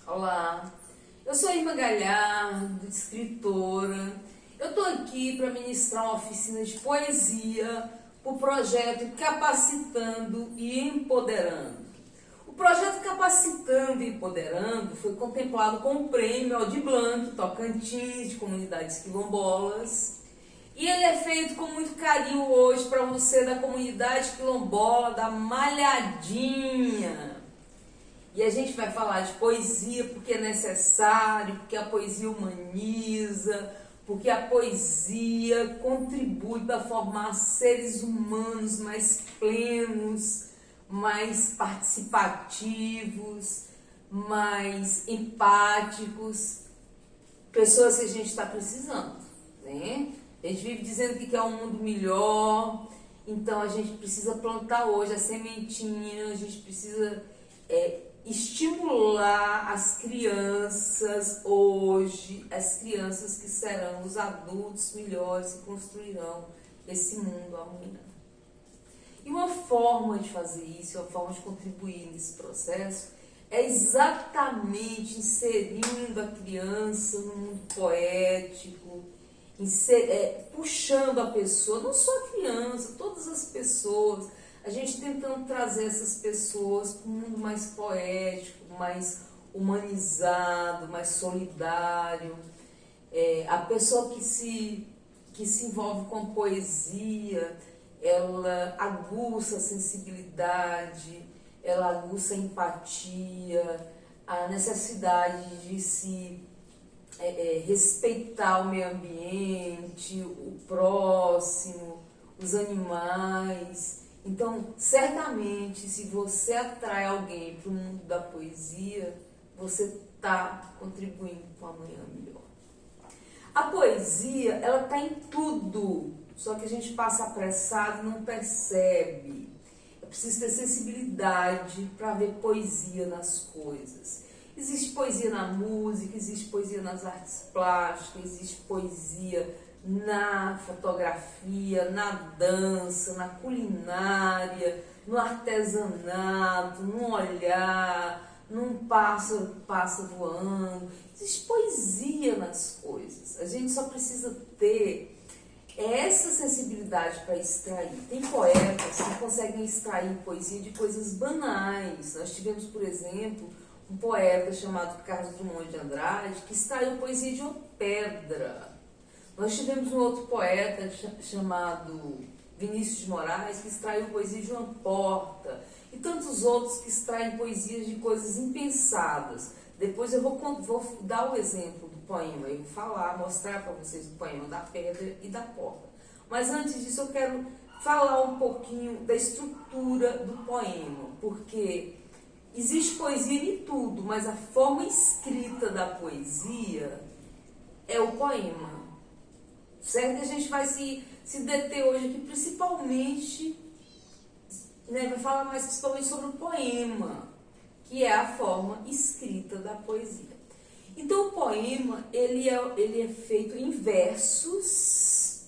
Olá, eu sou a Irma Galhardo, escritora. Eu estou aqui para ministrar uma oficina de poesia para o projeto Capacitando e Empoderando. O projeto Capacitando e Empoderando foi contemplado com o Prêmio Aldir Blanc, Tocantins, de Comunidades Quilombolas. E ele é feito com muito carinho hoje para você da comunidade quilombola da Malhadinha. E a gente vai falar de poesia porque é necessário, porque a poesia humaniza, porque a poesia contribui para formar seres humanos mais plenos, mais participativos, mais empáticos, pessoas que a gente está precisando, né? A gente vive dizendo que quer um mundo melhor, então a gente precisa plantar hoje a sementinha, a gente precisa estimular as crianças hoje, as crianças que serão os adultos melhores que construirão esse mundo amanhã. E uma forma de fazer isso, uma forma de contribuir nesse processo, é exatamente inserindo a criança no mundo poético, puxando a pessoa, não só a criança, todas as pessoas, a gente tentando trazer essas pessoas para um mundo mais poético, mais humanizado, mais solidário. A pessoa que se envolve com poesia, ela aguça a sensibilidade, ela aguça a empatia, a necessidade de se respeitar o meio ambiente, o próximo, os animais. Então, certamente, se você atrai alguém para o mundo da poesia, você está contribuindo com amanhã melhor. A poesia, ela está em tudo, só que a gente passa apressado e não percebe. É preciso ter sensibilidade para ver poesia nas coisas. Existe poesia na música, existe poesia nas artes plásticas, existe poesia na fotografia, na dança, na culinária, no artesanato, no olhar, num pássaro que passa voando. Existe poesia nas coisas. A gente só precisa ter essa sensibilidade para extrair. Tem poetas que conseguem extrair poesia de coisas banais. Nós tivemos, por exemplo, um poeta chamado Carlos Drummond de Andrade que extraiu poesia de uma pedra. Nós tivemos um outro poeta chamado Vinícius de Moraes que extraiu poesia de uma porta. E tantos outros que extraem poesias de coisas impensadas. Depois eu vou dar o exemplo do poema. Eu vou mostrar para vocês o poema da pedra e da porta. Mas antes disso eu quero falar um pouquinho da estrutura do poema. Porque existe poesia em tudo, mas a forma escrita da poesia é o poema. Certo? A gente vai se deter hoje aqui principalmente, vai falar mais principalmente sobre o poema, que é a forma escrita da poesia. Então o poema, ele é feito em versos,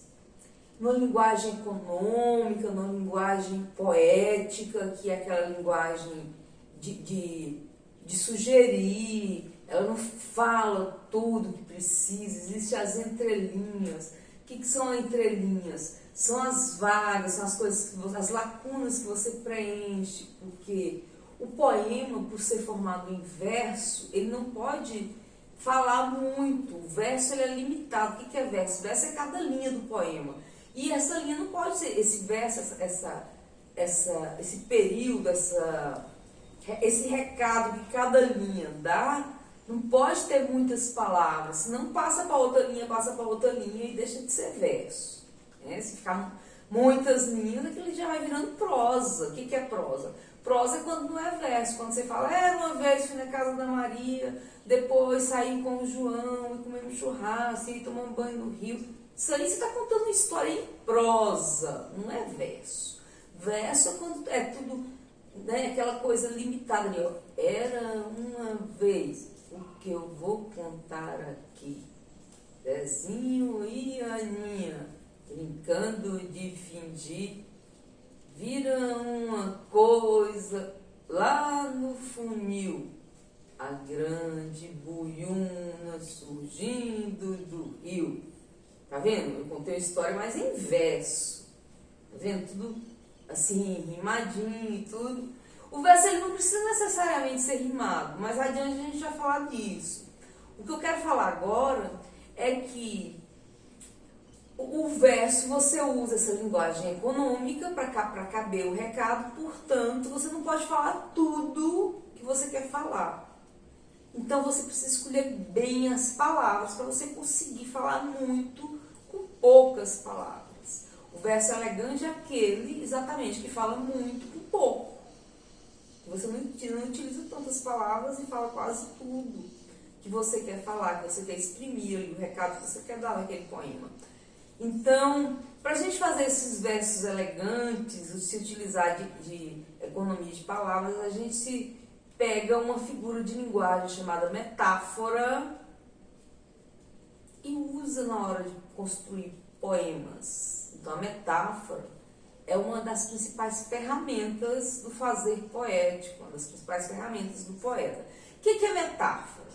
numa linguagem econômica, numa linguagem poética, que é aquela linguagem de sugerir. Ela não fala tudo que precisa, existem as entrelinhas. O que são as entrelinhas? São as vagas, são as coisas, as lacunas que você preenche, porque o poema, por ser formado em verso, ele não pode falar muito. O verso ele é limitado. O que é verso? Verso é cada linha do poema. E essa linha não pode ser, esse verso, esse período, esse recado que cada linha dá, não pode ter muitas palavras, senão passa para outra linha e deixa de ser verso. Se ficar muitas linhas, aquilo já vai virando prosa. O que é prosa? Prosa é quando não é verso, quando você fala, uma vez fui na casa da Maria, depois saí com o João e comemos churrasco e tomamos banho no rio. Isso aí você está contando uma história em prosa, não é verso. Verso é quando é tudo, aquela coisa limitada ali. Era uma vez. O que eu vou contar aqui, Zezinho e Aninha, brincando de fingir, viram uma coisa lá no funil. a grande buiúna surgindo do rio. Tá vendo? Eu contei a história, mas em verso. Tá vendo? Tudo assim, rimadinho e tudo. O verso ele não precisa necessariamente ser rimado, mas adiante a gente vai falar disso. O que eu quero falar agora é que o verso, você usa essa linguagem econômica para caber o recado, portanto, você não pode falar tudo que você quer falar. Então, você precisa escolher bem as palavras para você conseguir falar muito com poucas palavras. O verso elegante é aquele, exatamente, que fala muito com pouco. Você não utiliza tantas palavras e fala quase tudo que você quer falar, que você quer exprimir, o recado que você quer dar naquele poema. Então, para a gente fazer esses versos elegantes, se utilizar de economia de palavras, a gente se pega uma figura de linguagem chamada metáfora e usa na hora de construir poemas. Então, a metáfora é uma das principais ferramentas do fazer poético, uma das principais ferramentas do poeta. O que é metáfora?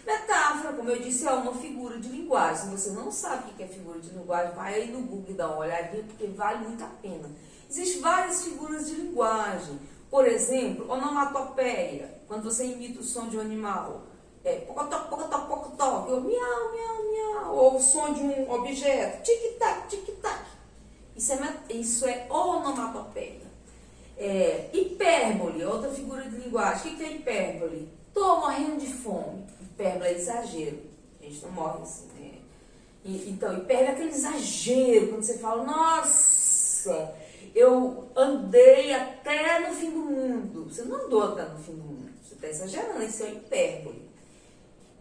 Metáfora, como eu disse, é uma figura de linguagem. Se você não sabe o que é figura de linguagem, vai aí no Google e dá uma olhadinha, porque vale muito a pena. Existem várias figuras de linguagem. Por exemplo, onomatopeia, quando você imita o som de um animal. Pocotó, pocotó, pocotó, miau, miau, miau. Ou o som de um objeto, tic-tac, tic-tac. Isso é onomatopeia. Hipérbole, outra figura de linguagem. O que é hipérbole? Tô morrendo de fome. Hipérbole é exagero. A gente não morre assim, né? Então, hipérbole é aquele exagero. Quando você fala, nossa, eu andei até no fim do mundo. Você não andou até no fim do mundo. Você está exagerando, isso é hipérbole.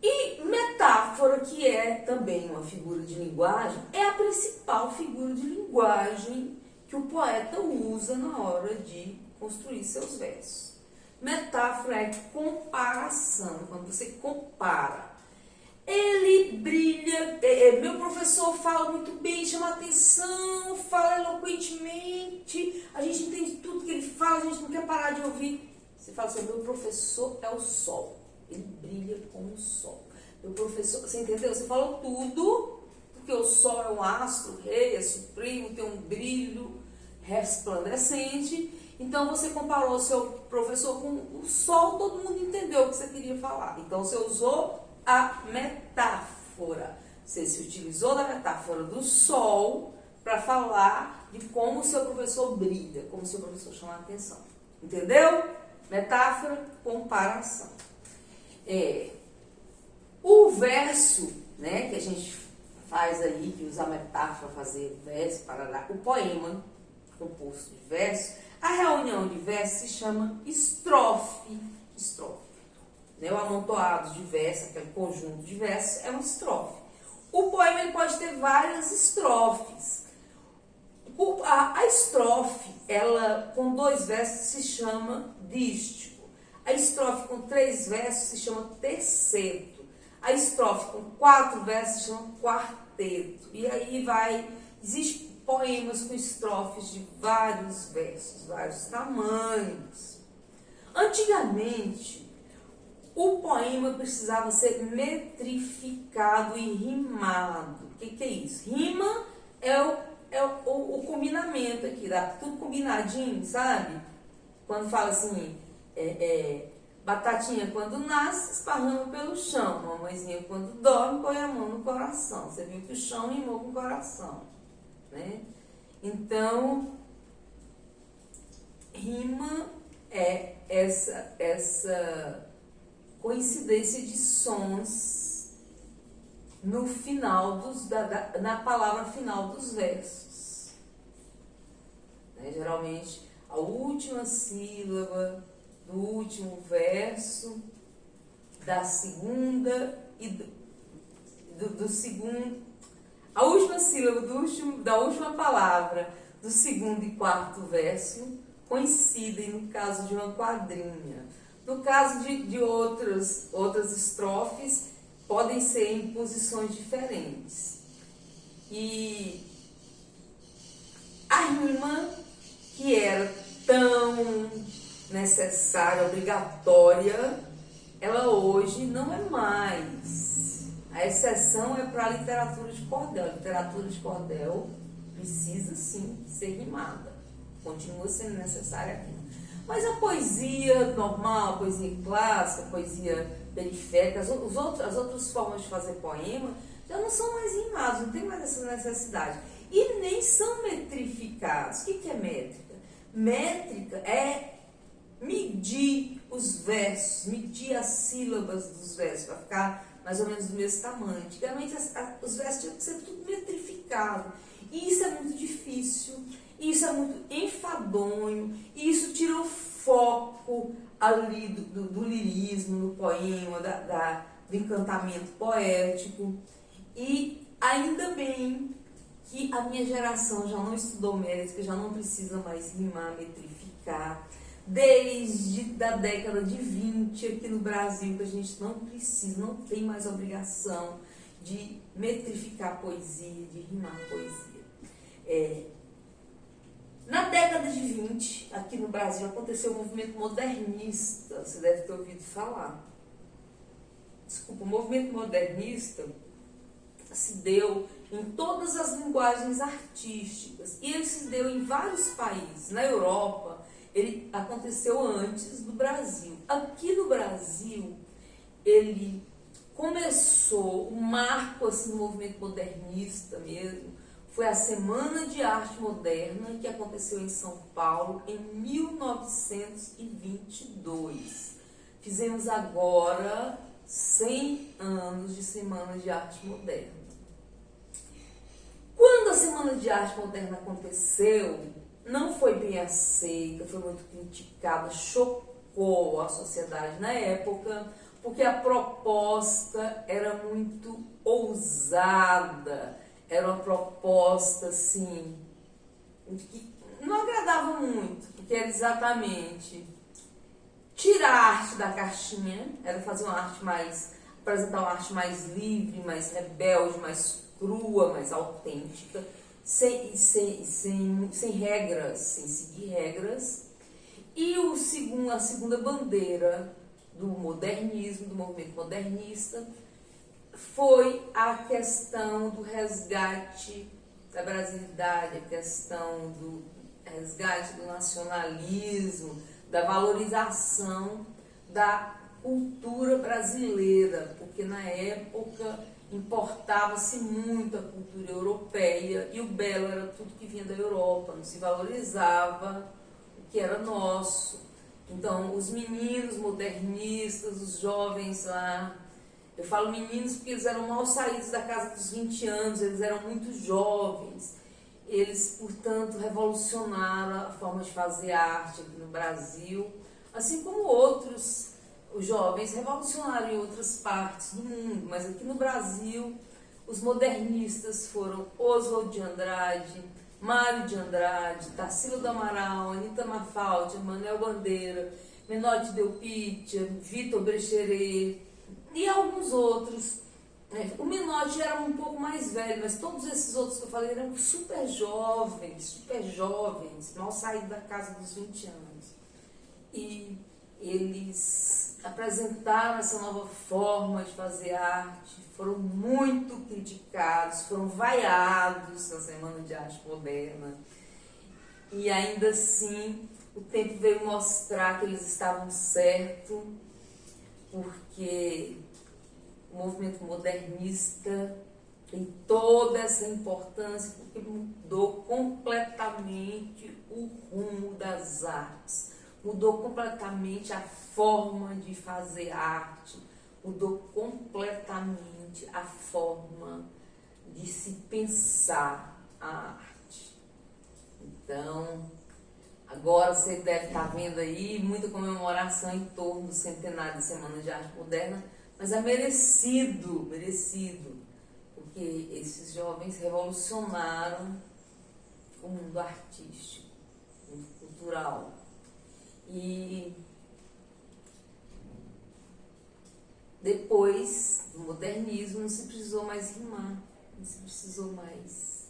E metáfora, que é também uma figura de linguagem, é a principal figura de linguagem que o poeta usa na hora de construir seus versos. Metáfora é comparação, quando você compara. Ele brilha, meu professor fala muito bem, chama atenção, fala eloquentemente, a gente entende tudo que ele fala, a gente não quer parar de ouvir. Você fala assim, meu professor é o sol, ele brilha como o sol. Meu professor, você entendeu? Você falou tudo, porque o sol é um astro, rei, é supremo, tem um brilho resplandecente. Então, você comparou o seu professor com o sol, todo mundo entendeu o que você queria falar. Então, você usou a metáfora. Você se utilizou da metáfora do sol para falar de como o seu professor brilha, como o seu professor chama a atenção. Entendeu? Metáfora, comparação. O verso, né, que a gente faz aí, que usa a metáfora para fazer verso, para dar o poema composto de verso. A reunião de versos se chama estrofe. Né? O amontoado de versos, aquele conjunto de versos, é uma estrofe. O poema ele pode ter várias estrofes. A estrofe, ela com 2 versos se chama dístico. A estrofe com 3 versos se chama terceto. A estrofe com 4 versos se chama quarteto. E aí existe poemas com estrofes de vários versos, vários tamanhos. Antigamente, o poema precisava ser metrificado e rimado. O que é isso? Rima é o combinamento aqui, dá tudo combinadinho, sabe? Quando fala assim, batatinha quando nasce, esparrama pelo chão. Mamãezinha quando dorme, põe a mão no coração. Você viu que o chão rimou com o coração. Né? Então, rima é essa coincidência de sons no final na palavra final dos versos. Né? Geralmente, a última sílaba do último verso, da segunda e do segundo. A última sílaba da última palavra do segundo e quarto verso coincidem no caso de uma quadrinha. No caso de outras estrofes, podem ser em posições diferentes. E a rima, que era tão necessária, obrigatória, ela hoje hoje não é mais. A exceção é para a literatura de cordel. A literatura de cordel precisa sim ser rimada. Continua sendo necessária aqui. Mas a poesia normal, a poesia clássica, a poesia periférica, as outras formas de fazer poema já não são mais rimados, não tem mais essa necessidade. E nem são metrificados. O que é métrica? Métrica é medir os versos, medir as sílabas dos versos, para ficar mais ou menos do mesmo tamanho. Antigamente os versos tinham que ser tudo metrificado. E isso é muito difícil, isso é muito enfadonho, e isso tira o foco ali do lirismo, no poema, do encantamento poético. E ainda bem que a minha geração já não estudou métrica, já não precisa mais rimar, metrificar. Desde a década de 20 aqui no Brasil, que a gente não precisa, não tem mais obrigação de metrificar poesia, de rimar poesia. Na década de 20, aqui no Brasil, aconteceu um movimento modernista, você deve ter ouvido falar. Desculpa, o movimento modernista se deu em todas as linguagens artísticas, e ele se deu em vários países. Na Europa, ele aconteceu antes do Brasil. Aqui no Brasil, ele começou, um marco assim, no movimento modernista mesmo, foi a Semana de Arte Moderna, que aconteceu em São Paulo em 1922. Fizemos agora 100 anos de Semana de Arte Moderna. Quando a Semana de Arte Moderna aconteceu, não foi bem aceita, foi muito criticada, chocou a sociedade na época, porque a proposta era muito ousada, era uma proposta assim, que não agradava muito, porque era exatamente tirar a arte da caixinha, era fazer uma arte mais, apresentar uma arte mais livre, mais rebelde, mais crua, mais autêntica, sem regras, sem seguir regras. E a segunda bandeira do modernismo, do movimento modernista, foi a questão do resgate da brasilidade, a questão do resgate do nacionalismo, da valorização da cultura brasileira, porque na época importava-se muito a cultura europeia e o belo era tudo que vinha da Europa, não se valorizava o que era nosso. Então, os meninos modernistas, os jovens lá, eu falo meninos porque eles eram mal saídos da casa dos 20 anos, eles eram muito jovens. Eles, portanto, revolucionaram a forma de fazer arte aqui no Brasil, assim como outros, os jovens revolucionaram em outras partes do mundo, mas aqui no Brasil, os modernistas foram Oswald de Andrade, Mário de Andrade, Tarsila do Amaral, Anita Mafaldi, Manuel Bandeira, Menotti Delpitia, Vitor Brecheret e alguns outros. O Menotti era um pouco mais velho, mas todos esses outros que eu falei eram super jovens, mal saídos da casa dos 20 anos. E eles apresentaram essa nova forma de fazer arte, foram muito criticados, foram vaiados na Semana de Arte Moderna. E ainda assim, o tempo veio mostrar que eles estavam certos, porque o movimento modernista tem toda essa importância, porque mudou completamente o rumo das artes, mudou completamente a forma de fazer arte, mudou completamente a forma de se pensar a arte. Então, agora você deve estar vendo aí muita comemoração em torno do centenário da Semana de Arte Moderna, mas é merecido, porque esses jovens revolucionaram o mundo artístico, o mundo cultural. E depois do modernismo não se precisou mais rimar, não se precisou mais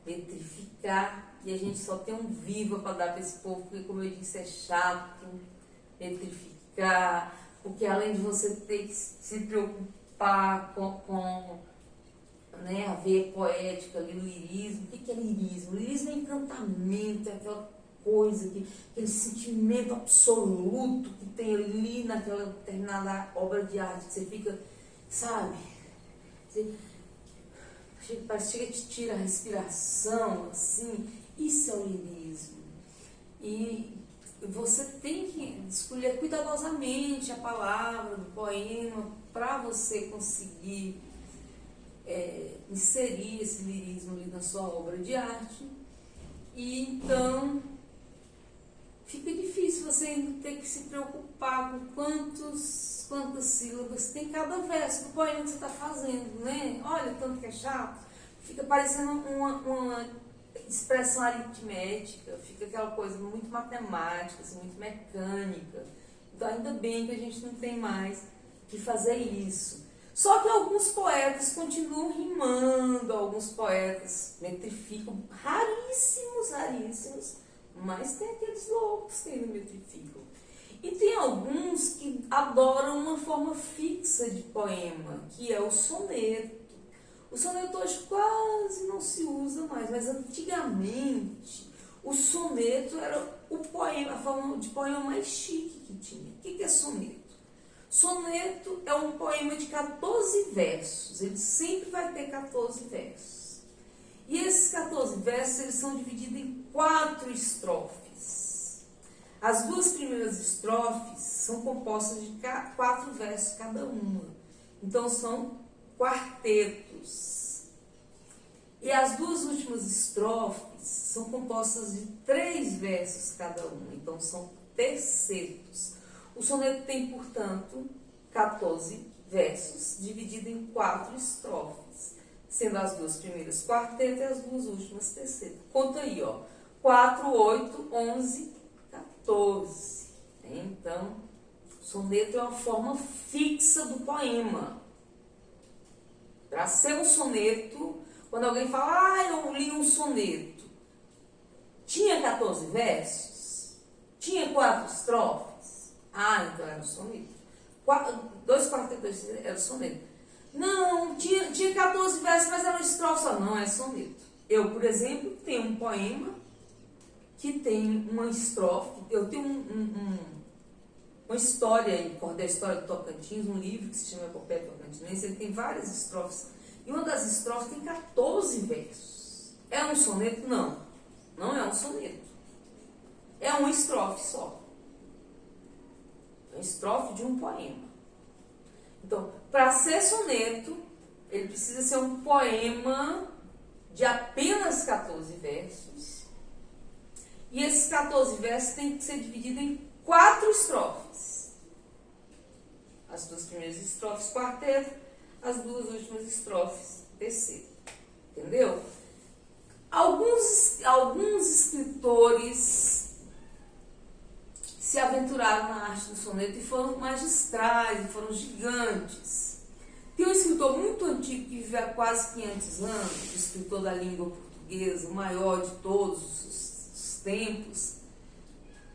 metrificar, e a gente só tem um viva para dar para esse povo, porque, como eu disse, é chato metrificar, porque além de você ter que se preocupar com né, a veia poética ali, o lirismo. O que é lirismo? O lirismo é encantamento, é aquela coisa, aquele sentimento absoluto que tem ali naquela determinada obra de arte, que você fica, sabe? Parece que te tira a respiração, assim. Isso é o lirismo. E você tem que escolher cuidadosamente a palavra do poema para você conseguir inserir esse lirismo ali na sua obra de arte. E então fica difícil você ainda ter que se preocupar com quantas sílabas tem cada verso do poema que você está fazendo, né? Olha, tanto que é chato. Fica parecendo uma expressão aritmética, fica aquela coisa muito matemática, assim, muito mecânica. Então, ainda bem que a gente não tem mais que fazer isso. Só que alguns poetas continuam rimando, alguns poetas metrificam, raríssimos, mas tem aqueles loucos que ainda metrificam. E tem alguns que adoram uma forma fixa de poema, que é o soneto. O soneto hoje quase não se usa mais, mas antigamente o soneto era o poema, a forma de poema mais chique que tinha. O que é soneto? Soneto é um poema de 14 versos, ele sempre vai ter 14 versos. E esses 14 versos eles são divididos em 4 estrofes. As 2 primeiras estrofes são compostas de 4 versos cada uma, então são quartetos. E as 2 últimas estrofes são compostas de 3 versos cada uma, então são tercetos. O soneto tem, portanto, 14 versos, dividido em 4 estrofes, sendo as 2 primeiras quarteto e as 2 últimas terceto. Conta aí, ó. 4, 8, 11, 14. Então, o soneto é uma forma fixa do poema. Para ser um soneto, quando alguém fala, eu li um soneto, tinha 14 versos? Tinha 4 estrofes? Então era um soneto. 2 quartetos era um soneto. Não, tinha 14 versos, mas era uma estrofe só. Não, é soneto. Eu, por exemplo, tenho um poema que tem uma estrofe. Eu tenho uma história, a história do Tocantins, um livro que se chama Epopeia Tocantinense. Ele tem várias estrofes. E uma das estrofes tem 14 versos. É um soneto? Não. Não é um soneto. É uma estrofe só. É uma estrofe de um poema. Então, para ser soneto, ele precisa ser um poema de apenas 14 versos. E esses 14 versos têm que ser divididos em 4 estrofes. As 2 primeiras estrofes, quarteto, as 2 últimas estrofes, terceiro. Entendeu? Alguns escritores se aventuraram na arte do soneto e foram magistrais, e foram gigantes. Tem um escritor muito antigo que vive há quase 500 anos, o escritor da língua portuguesa, o maior de todos os tempos,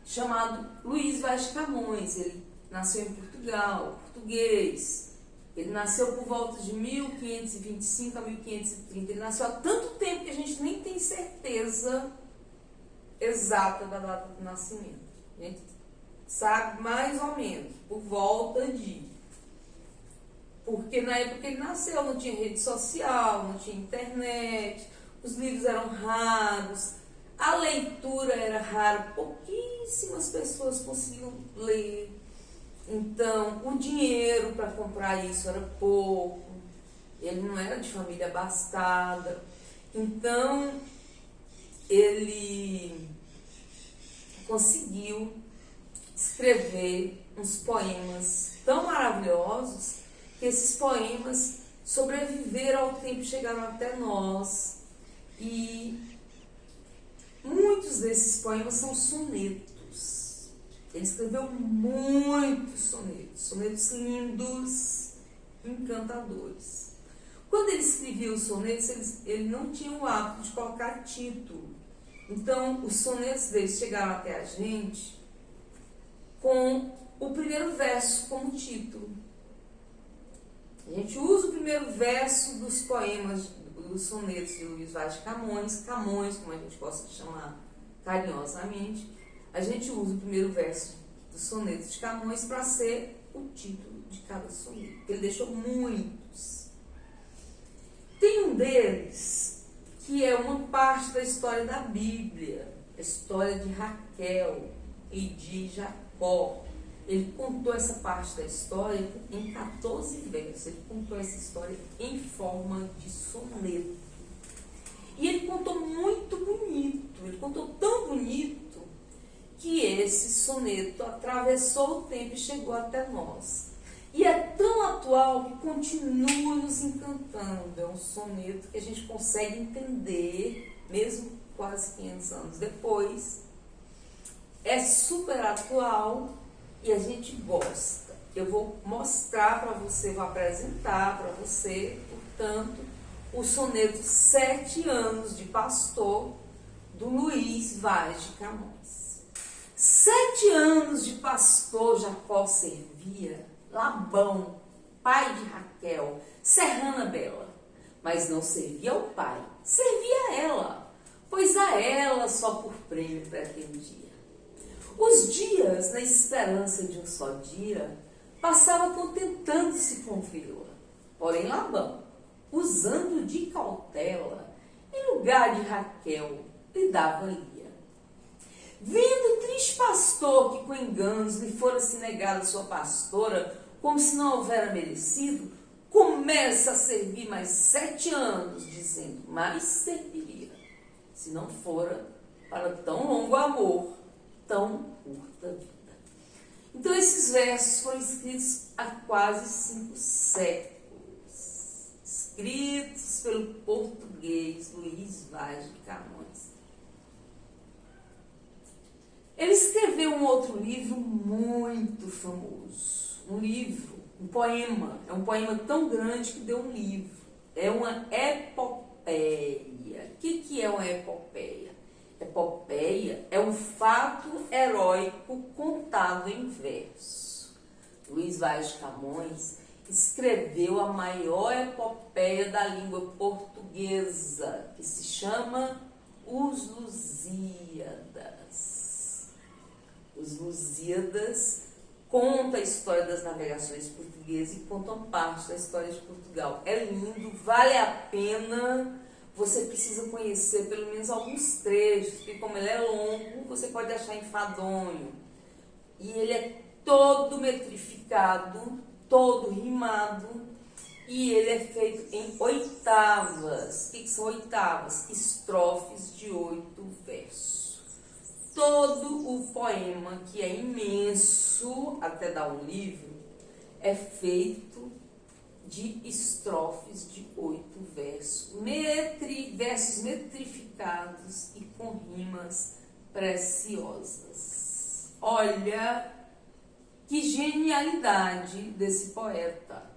chamado Luís Vaz de Camões. Ele nasceu em Portugal, português. Ele nasceu por volta de 1525 a 1530. Ele nasceu há tanto tempo que a gente nem tem certeza exata da data do nascimento. A gente sabe mais ou menos, por volta de... Porque na época que ele nasceu não tinha rede social, não tinha internet, os livros eram raros, a leitura era rara, pouquíssimas pessoas conseguiam ler. Então, o dinheiro para comprar isso era pouco, ele não era de família abastada. Então, ele conseguiu escrever uns poemas tão maravilhosos que esses poemas sobreviveram ao tempo, chegaram até nós, e muitos desses poemas são sonetos. Ele escreveu muitos sonetos lindos, encantadores. Quando ele escrevia os sonetos, ele não tinha o hábito de colocar título. Então, os sonetos dele chegaram até a gente com o primeiro verso como título. A gente usa o primeiro verso dos poemas, dos sonetos de Luís Vaz de Camões, Camões, como a gente gosta de chamar carinhosamente. A gente usa o primeiro verso dos sonetos de Camões para ser o título de cada soneto. Ele deixou muitos. Tem um deles que é uma parte da história da Bíblia, a história de Raquel e de Jacó. Ele contou essa parte da história em 14 versos. Ele contou essa história em forma de soneto. E ele contou muito bonito. Ele contou tão bonito que esse soneto atravessou o tempo e chegou até nós. E é tão atual que continua nos encantando. É um soneto que a gente consegue entender, mesmo quase 500 anos depois. É super atual e a gente gosta. Eu vou mostrar para você, vou apresentar para você, portanto, o soneto 7 anos de pastor, do Luís Vaz de Camões. 7 anos de pastor Jacó servia Labão, pai de Raquel, serrana bela, mas não servia ao pai, servia a ela, pois a ela só por prêmio pretendia. Os dias, na esperança de um só dia, passava contentando-se com vê-la. Porém Labão, usando de cautela, em lugar de Raquel, lhe dava Lia. Vendo o triste pastor que com enganos lhe fora se negada sua pastora, como se não houvera merecido, começa a servir mais 7 anos, dizendo, mais serviria, se não fora para tão longo amor, tão curta vida. Então esses versos foram escritos há quase 5 séculos, escritos pelo português Luís Vaz de Camões. Ele escreveu um outro livro muito famoso, um livro, um poema, é um poema tão grande que deu um livro, é uma epopeia. O que é uma epopeia? Epopeia é um fato heróico contado em verso. Luís Vaz de Camões escreveu a maior epopeia da língua portuguesa, que se chama Os Lusíadas. Os Lusíadas conta a história das navegações portuguesas e contam parte da história de Portugal. É lindo, vale a pena. Você precisa conhecer pelo menos alguns trechos, porque como ele é longo, você pode achar enfadonho. E ele é todo metrificado, todo rimado, e ele é feito em oitavas. O que são oitavas? Estrofes de 8 versos. Todo o poema, que é imenso, até dar um livro, é feito de estrofes de 8 versos, versos metrificados e com rimas preciosas. Olha que genialidade desse poeta.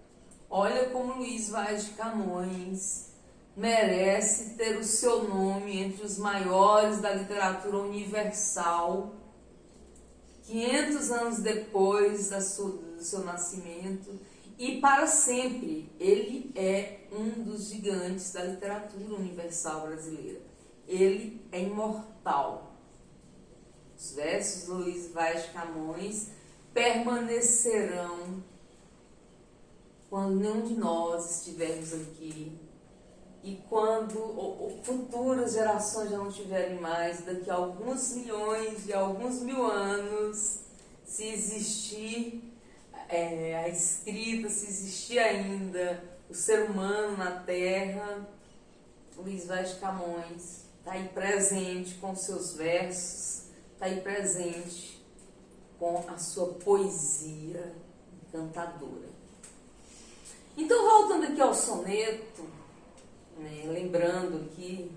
Olha como Luís Vaz de Camões merece ter o seu nome entre os maiores da literatura universal, 500 anos depois do seu nascimento, e para sempre. Ele é um dos gigantes da literatura universal brasileira. Ele é imortal. Os versos de Luís Vaz de Camões permanecerão quando nenhum de nós estivermos aqui. E quando futuras gerações já não tiverem mais, daqui a alguns milhões e alguns mil anos, se existir a escrita, se existir ainda o ser humano na Terra, Luís Vaz de Camões está aí presente com seus versos, está aí presente com a sua poesia encantadora. Então, voltando aqui ao soneto, lembrando aqui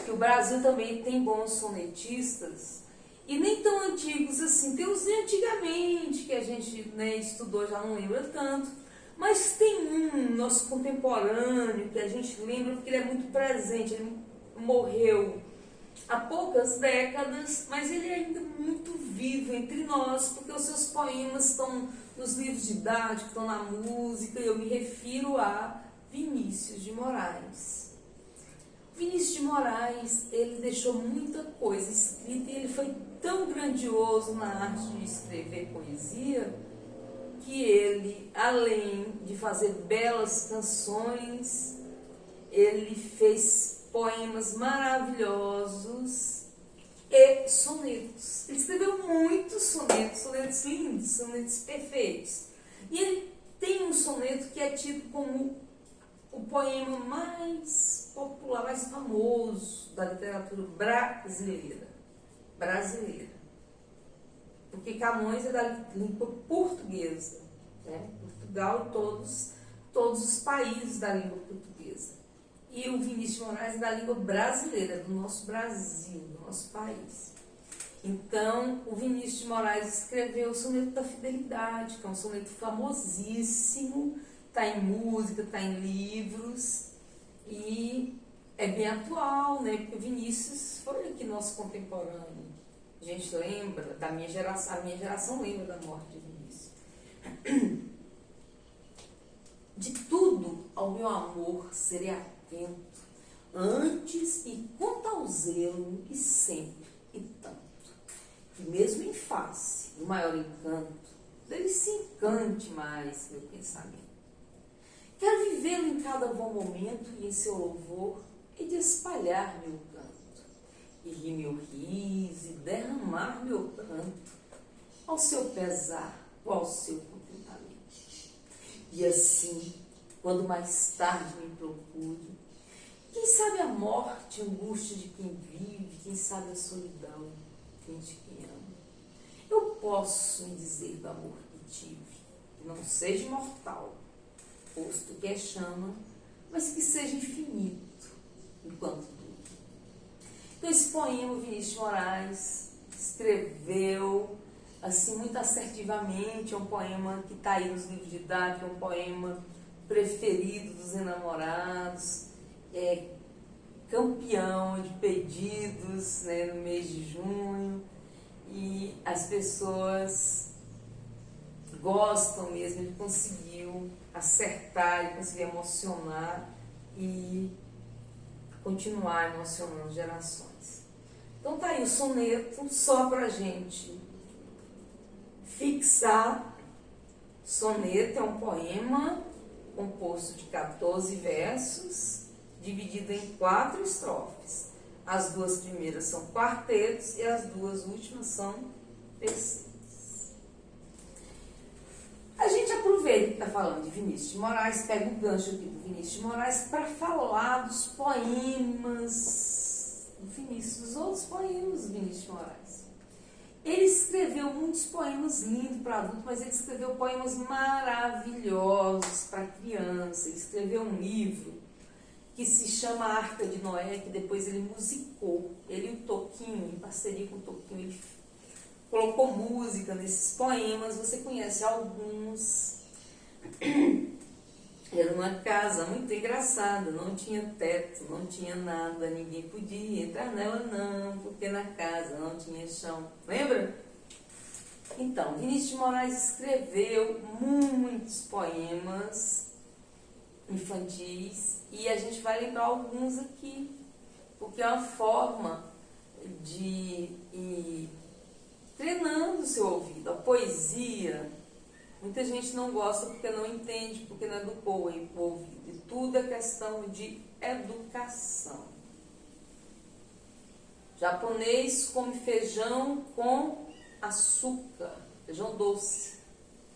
que o Brasil também tem bons sonetistas, e nem tão antigos assim. Tem os de antigamente, que a gente estudou, já não lembra tanto, mas tem um nosso contemporâneo que a gente lembra porque ele é muito presente. Ele morreu há poucas décadas, mas ele é ainda muito vivo entre nós, porque os seus poemas estão nos livros didáticos, estão na música, e eu me refiro a Vinícius de Moraes. Vinícius de Moraes, ele deixou muita coisa escrita e ele foi tão grandioso na arte de escrever poesia que ele, além de fazer belas canções, ele fez poemas maravilhosos e sonetos. Ele escreveu muitos sonetos, sonetos lindos, sonetos perfeitos. E ele tem um soneto que é tido como o poema mais popular, mais famoso da literatura brasileira. Porque Camões é da língua portuguesa, né? Portugal e todos os países da língua portuguesa. E o Vinícius de Moraes é da língua brasileira, do nosso Brasil, do nosso país. Então, o Vinícius de Moraes escreveu o Soneto da Fidelidade, que é um soneto famosíssimo, está em música, está em livros, e é bem atual, né? Porque o Vinícius foi aqui nosso contemporâneo. A gente lembra da minha geração, a minha geração lembra da morte de Vinícius. De tudo ao meu amor serei atento, antes e com tal zelo, e sempre e tanto, que mesmo em face do maior encanto, dele se encante mais meu pensamento. Quero vivê-lo em cada bom momento e em seu louvor, e de espalhar meu canto, e rir meu riso, e derramar meu pranto, ao seu pesar ou ao seu contentamento. E assim, quando mais tarde me procure, quem sabe a morte, a angústia de quem vive, quem sabe a solidão, de quem ama, eu posso me dizer do amor que tive, que não seja imortal, posto que é chama, mas que seja infinito, enquanto dura. Então esse poema o Vinícius de Moraes escreveu assim muito assertivamente, é um poema que está aí nos livros didáticos, é um poema preferido dos enamorados, é campeão de pedidos, né, no mês de junho, e as pessoas gostam mesmo, ele conseguiu acertar, ele conseguiu emocionar e continuar emocionando gerações. Então tá aí o soneto, só pra gente fixar. Soneto é um poema composto de 14 versos, dividido em 4 estrofes. As 2 primeiras são quartetos e as 2 últimas são tercetos. A gente aproveita que está falando de Vinícius de Moraes, pega um gancho aqui do Vinícius de Moraes para falar dos poemas do Vinícius, dos outros poemas do Vinícius de Moraes. Ele escreveu muitos poemas lindos para adulto, mas ele escreveu poemas maravilhosos para criança. Ele escreveu um livro que se chama Arca de Noé, que depois ele musicou. Ele e o Toquinho, em parceria com o Toquinho, ele colocou música nesses poemas. Você conhece alguns. Era uma casa muito engraçada, não tinha teto, não tinha nada, ninguém podia entrar nela não, porque na casa não tinha chão. Lembra? Então, Vinícius de Moraes escreveu muitos poemas infantis e a gente vai lembrar alguns aqui, porque é uma forma de ir treinando o seu ouvido. A poesia, muita gente não gosta porque não entende, porque não educou o ouvido. E tudo é questão de educação. Japonês come feijão com açúcar, feijão doce.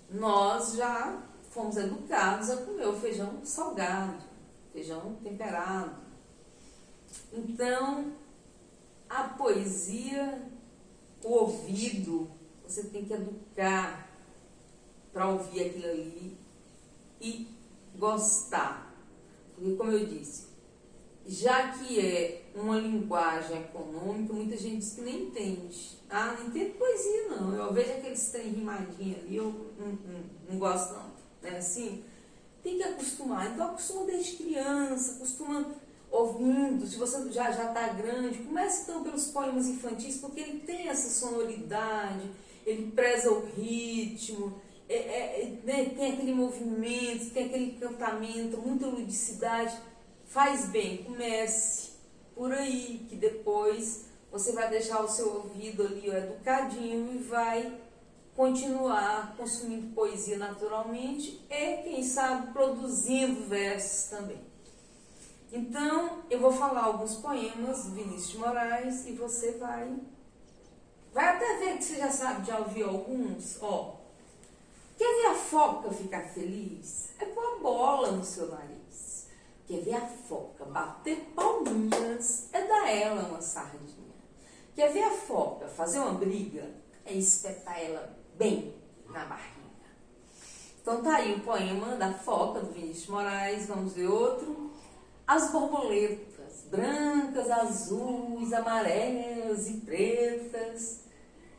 Nós já fomos educados a comer o feijão salgado, feijão temperado. Então, a poesia, o ouvido, você tem que educar para ouvir aquilo ali e gostar. Porque, como eu disse, já que é uma linguagem econômica, muita gente diz que nem entende. Ah, não entendo poesia não, eu vejo aqueles trem rimadinho ali, eu não gosto não. É assim, tem que acostumar. Então acostuma desde criança, acostuma ouvindo, se você já está grande, comece então pelos poemas infantis, porque ele tem essa sonoridade, ele preza o ritmo, né, tem aquele movimento, tem aquele encantamento, muita ludicidade. Faz bem, comece por aí, que depois você vai deixar o seu ouvido ali educadinho e vai continuar consumindo poesia naturalmente e, quem sabe, produzindo versos também. Então, eu vou falar alguns poemas do Vinícius de Moraes e você vai até ver que você já ouviu alguns. Ó, quer ver a foca ficar feliz? É pôr a bola no seu nariz. Quer ver a foca bater palminhas? É dar ela uma sardinha. Quer ver a foca fazer uma briga? É espetar ela bem na barriga. Então tá aí o poema da foca do Vinícius de Moraes. Vamos ver outro. As borboletas, brancas, azuis, amarelas e pretas,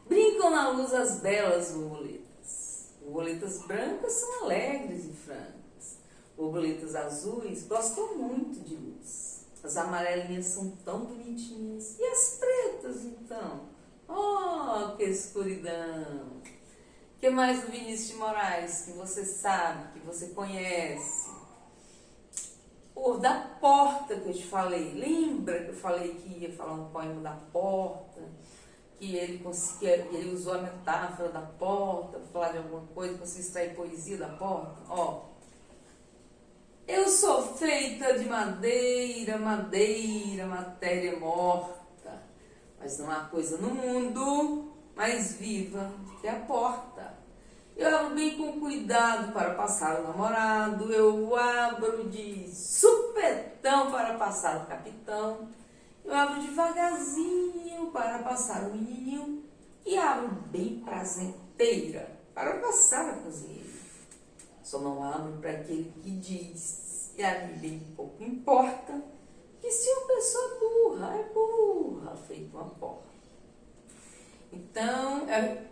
brincam na luz as belas borboletas. Borboletas brancas são alegres e francas. Borboletas azuis gostam muito de luz. As amarelinhas são tão bonitinhas. E as pretas, então? Oh, que escuridão! O que mais do Vinícius de Moraes que você sabe, que você conhece? O da porta que eu te falei. Lembra que eu falei que ia falar um poema da porta? Que ele usou a metáfora da porta para falar de alguma coisa, conseguiu extrair poesia da porta? Ó. Eu sou feita de madeira, matéria morta. Mas não há coisa no mundo mais viva que a porta. Eu abro bem com cuidado para passar o namorado. Eu abro de supetão para passar o capitão. Eu abro devagarzinho para passar o menininho. E abro bem prazenteira para passar a cozinheira. Só não abro para aquele que diz, e a mim bem pouco importa, que se uma pessoa burra, é burra, feito uma porra. Então,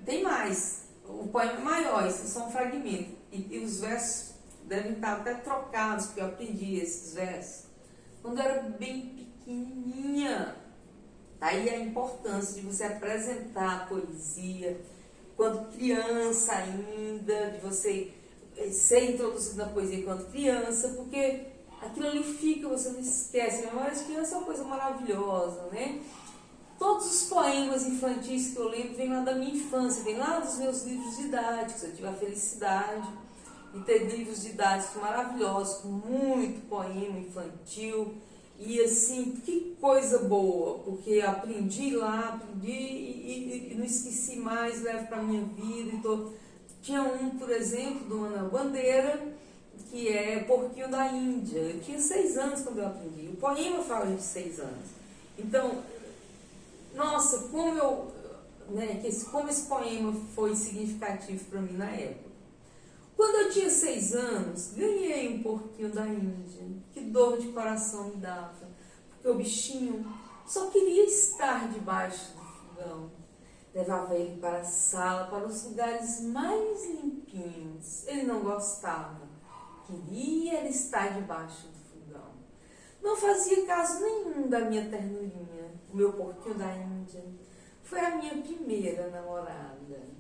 tem mais. O poema é maior, esses são fragmentos. E os versos devem estar até trocados, porque eu aprendi esses versos quando eu era bem pequenininha. Daí a importância de você apresentar a poesia quando criança ainda, de você ser introduzido na poesia quando criança, porque aquilo ali fica, você não esquece. A memória de criança é uma coisa maravilhosa, né? Todos os poemas infantis que eu lembro vêm lá da minha infância, vêm lá dos meus livros didáticos. Eu tive a felicidade de ter livros didáticos maravilhosos, com muito poema infantil. E assim, que coisa boa, porque aprendi lá, e não esqueci mais, levo para a minha vida. Então, tinha um, por exemplo, do Manuel Bandeira, que é Porquinho da Índia. Eu tinha 6 anos quando eu aprendi. O poema fala de 6 anos. Então, nossa, como esse poema foi significativo para mim na época. Quando eu tinha 6 anos, ganhei um porquinho da Índia. Que dor de coração me dava. Porque o bichinho só queria estar debaixo do fogão. Levava ele para a sala, para os lugares mais limpinhos. Ele não gostava. Queria estar debaixo do fogão. Não fazia caso nenhum da minha ternurinha. O meu porquinho da Índia foi a minha primeira namorada.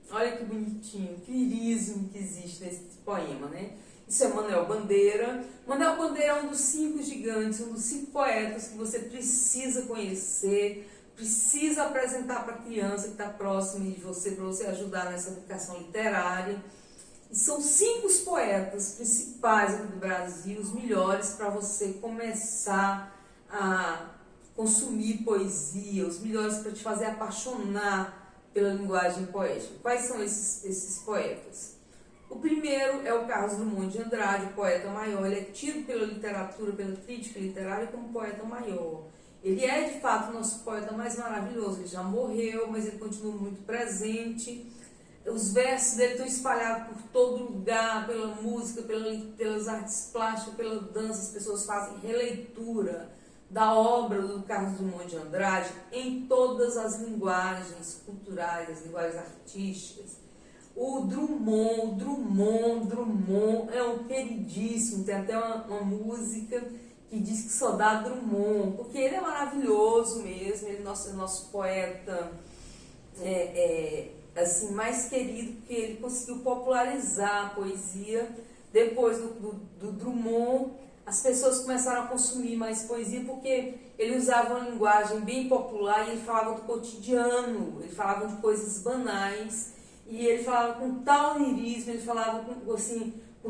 Olha que bonitinho, que lirismo que existe nesse poema, né? Isso é Manuel Bandeira. Manuel Bandeira é um dos 5 gigantes, um dos 5 poetas que você precisa conhecer, precisa apresentar para a criança que está próxima de você, para você ajudar nessa educação literária. E são 5 os poetas principais aqui do Brasil, os melhores para você começar a consumir poesia, os melhores para te fazer apaixonar pela linguagem poética. Quais são esses poetas? O primeiro é o Carlos Drummond de Andrade, o poeta maior. Ele é tido pela literatura, pela crítica literária como poeta maior. Ele é, de fato, o nosso poeta mais maravilhoso. Ele já morreu, mas ele continua muito presente. Os versos dele estão espalhados por todo lugar, pela música, pelas artes plásticas, pela dança. As pessoas fazem releitura da obra do Carlos Drummond de Andrade em todas as linguagens culturais, as linguagens artísticas. O Drummond é um queridíssimo, tem até uma música que diz que só dá Drummond, porque ele é maravilhoso mesmo, ele é nosso poeta assim, mais querido, porque ele conseguiu popularizar a poesia. Depois do Drummond, as pessoas começaram a consumir mais poesia, porque ele usava uma linguagem bem popular e ele falava do cotidiano, ele falava de coisas banais, e ele falava com tal lirismo, ele falava com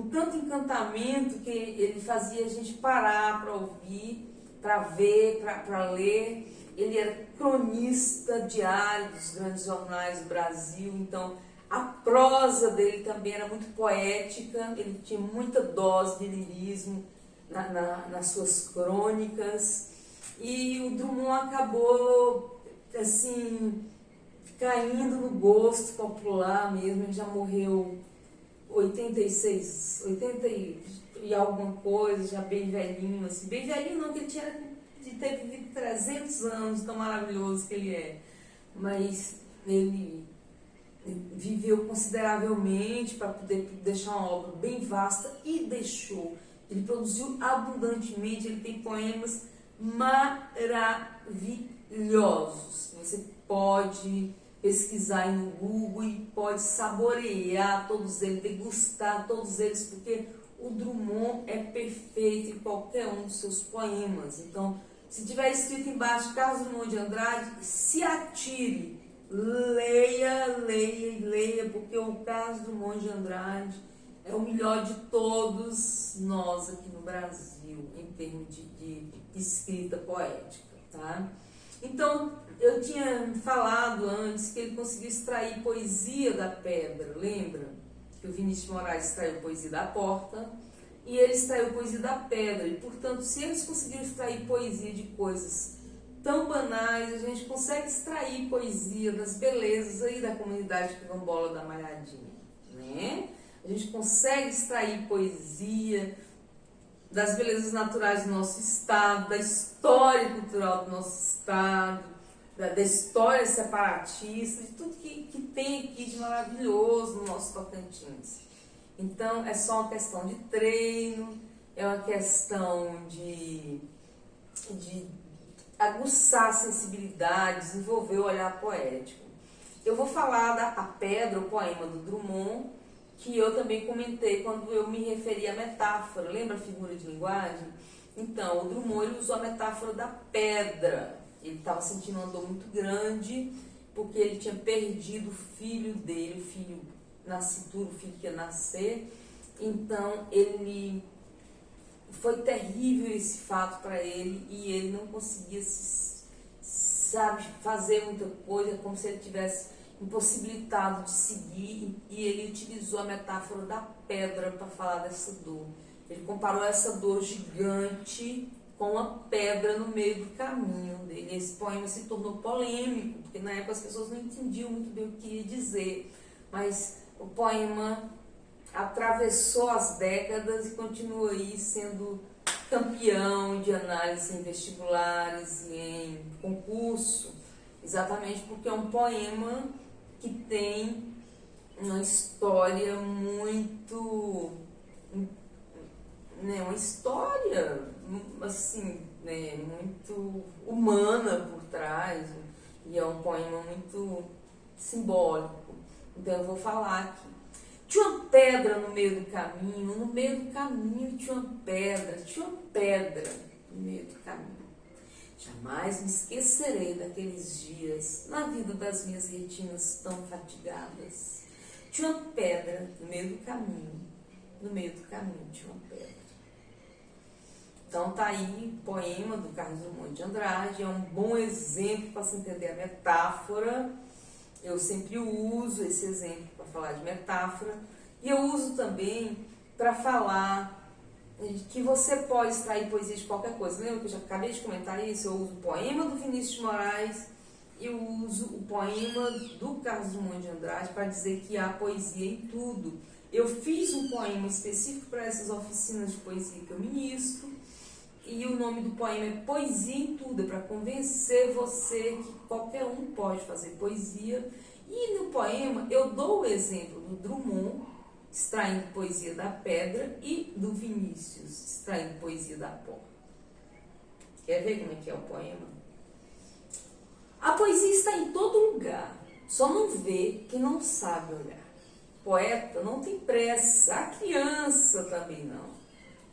tanto encantamento, que ele fazia a gente parar para ouvir, para ver, para ler. Ele era cronista diário dos grandes jornais do Brasil, então a prosa dele também era muito poética, ele tinha muita dose de lirismo nas suas crônicas, e o Drummond acabou assim caindo no gosto popular mesmo. Ele já morreu 86, 80 e alguma coisa, já bem velhinho, assim, bem velhinho não, que ele teve vivido 300 anos, tão maravilhoso que ele é, mas ele viveu consideravelmente para poder deixar uma obra bem vasta, e deixou. Ele produziu abundantemente, ele tem poemas maravilhosos. Você pode pesquisar aí no Google e pode saborear todos eles, degustar todos eles, porque o Drummond é perfeito em qualquer um dos seus poemas. Então, se tiver escrito embaixo Carlos Drummond de Andrade, se atire, leia, porque o Carlos Drummond de Andrade é o melhor de todos nós aqui no Brasil, em termos de escrita poética, tá? Então, eu tinha falado antes que ele conseguiu extrair poesia da pedra, lembra? Que o Vinícius de Moraes extraiu poesia da porta, e ele extraiu poesia da pedra, e portanto, se eles conseguiram extrair poesia de coisas tão banais, a gente consegue extrair poesia das belezas aí da comunidade quilombola da Malhadinha, né? A gente consegue extrair poesia das belezas naturais do nosso estado, da história cultural do nosso estado, da história separatista, de tudo que tem aqui de maravilhoso no nosso Tocantins. Então, é só uma questão de treino, é uma questão de aguçar a sensibilidade, desenvolver o olhar poético. Eu vou falar da A Pedra, o poema do Drummond, que eu também comentei quando eu me referi à metáfora. Lembra a figura de linguagem? Então, o Drummond ele usou a metáfora da pedra. Ele estava sentindo uma dor muito grande, porque ele tinha perdido o filho dele, o filho nascituro, o filho que ia nascer. Então, foi terrível esse fato para ele, e ele não conseguia fazer muita coisa, como se ele tivesse impossibilitado de seguir, e ele utilizou a metáfora da pedra para falar dessa dor. Ele comparou essa dor gigante com a pedra no meio do caminho dele. Esse poema se tornou polêmico, porque na época as pessoas não entendiam muito bem o que ia dizer, mas o poema atravessou as décadas e continua aí sendo campeão de análise em vestibulares e em concurso, exatamente porque é um poema que tem uma história muito, né, uma história assim, né, muito humana por trás, e é um poema muito simbólico. Então eu vou falar aqui. Tinha uma pedra no meio do caminho tinha uma pedra no meio do caminho. Jamais me esquecerei daqueles dias na vida das minhas retinas tão fatigadas. Tinha uma pedra no meio do caminho tinha uma pedra. Então tá aí o poema do Carlos Drummond de Andrade, é um bom exemplo para se entender a metáfora. Eu sempre uso esse exemplo para falar de metáfora, e eu uso também para falar que você pode extrair poesia de qualquer coisa. Lembra que eu já acabei de comentar isso? Eu uso o poema do Vinícius de Moraes, eu uso o poema do Carlos Drummond de Andrade para dizer que há poesia em tudo. Eu fiz um poema específico para essas oficinas de poesia que eu ministro, e o nome do poema é Poesia em Tudo, é para convencer você que qualquer um pode fazer poesia. E no poema eu dou o exemplo do Drummond extraindo poesia da pedra e do Vinícius extraindo poesia da porta. Quer ver como é que é o poema? A poesia está em todo lugar, só não vê quem não sabe olhar. Poeta não tem pressa, a criança também não.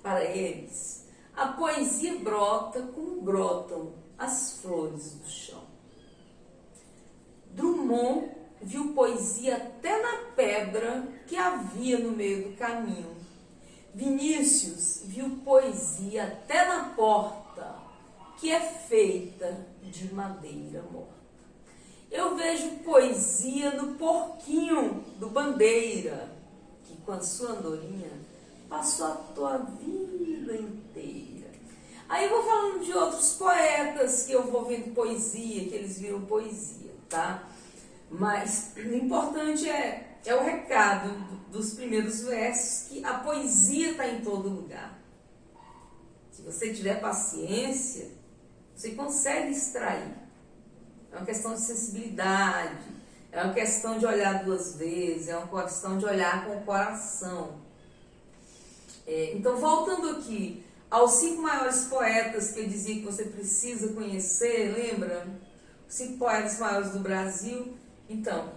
Para eles, a poesia brota como brotam as flores do chão. Drummond viu poesia até na pedra que havia no meio do caminho. Vinícius viu poesia até na porta, que é feita de madeira morta. Eu vejo poesia no porquinho do Bandeira, que com a sua andorinha passou a tua vida inteira. Aí eu vou falando de outros poetas que eu vou vendo poesia, que eles viram poesia, tá? Mas o importante é o recado dos primeiros versos, que a poesia está em todo lugar. Se você tiver paciência, você consegue extrair. É uma questão de sensibilidade, é uma questão de olhar duas vezes, é uma questão de olhar com o coração. Então, voltando aqui aos 5 maiores poetas que eu dizia que você precisa conhecer, lembra? Os 5 poetas maiores do Brasil. Então,